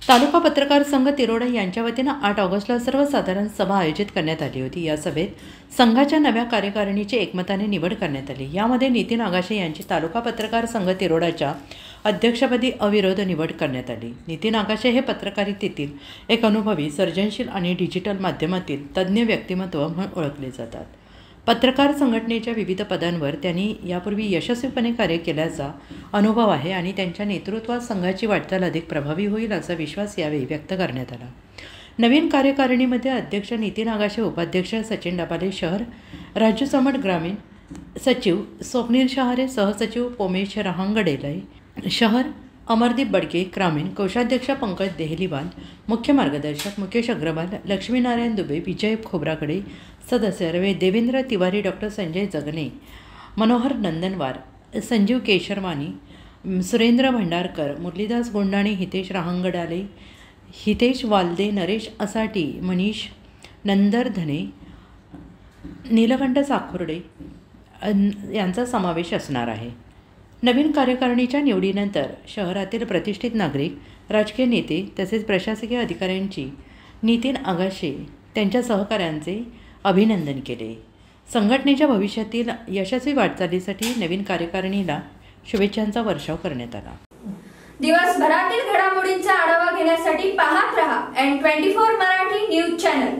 तालुका पत्रकार संघ तिरोडा यांच्या वतीनं 8 ऑगस्टला सर्वसाधारण सभा आयोजित करण्यात आली होती। या सभेत संघाच्या नव्या कार्यकारिणीची एकमताने निवड करण्यात आली। यामध्ये नितीन आगाशे यांची तालुका पत्रकार संघ तिरोडाच्या अध्यक्षपदी अविरोध निवड करण्यात आली। नितीन आगाशे हे पत्रकारितेतील एक अनुभवी, सर्जनशील आणि डिजिटल माध्यमातील तज्ञ व्यक्तिमत्व म्हणून ओळखले जातात। पत्रकार संघटनेच्या विविध पदांवर त्यांनी यापूर्वी यशस्वीपणे कार्य केल्याचा अनुभव आहे आणि त्यांच्या नेतृत्वात संघाची वाटचाल अधिक प्रभावी होईल असा विश्वास यावेळी व्यक्त करण्यात आला। नवीन कार्यकारिणीमध्ये अध्यक्ष नितीन आगाशे, उपाध्यक्ष सचिन डबाले शहर, राजू समट ग्रामीण, सचिव स्वप्नील शहारे, सहसचिव पोमेश रहांगडेलय शहर, अमरदीप बडके ग्रामीण, कोषाध्यक्ष पंकज देहलीवाल, मुख्य मार्गदर्शक मुकेश अग्रवाल, लक्ष्मीनारायण दुबे, विजय खोब्राकडे, सदस्य देवेंद्र तिवारी, डॉक्टर संजय जगने, मनोहर नंदनवार, संजीव केशरवानी, सुरेंद्र भंडारकर, मुरलीदास गोंडाणे, हितेश रहांगडाले, हितेश वालदे, नरेश असाटी, मनीष नंदरधने, नीलकंठ साखुर्डे यांचा समावेश असणार आहे। नवीन कार्यकारिणीच्या निवडीनंतर शहरातील प्रतिष्ठित नागरिक, राजकीय नेते तसेच प्रशासकीय अधिकाऱ्यांची नितीन आगाशे त्यांच्या सहकाऱ्यांचे अभिनंदन केले। संघटनेच्या भविष्यातील यशस्वी वाटचालीसाठी नवीन कार्यकारिणीला शुभेच्छांचा वर्षाव करण्यात आला। दिवसभरातील घडामोडींचा आढावा घेण्यासाठी पाहत रहा N24 मराठी न्यूज चॅनल।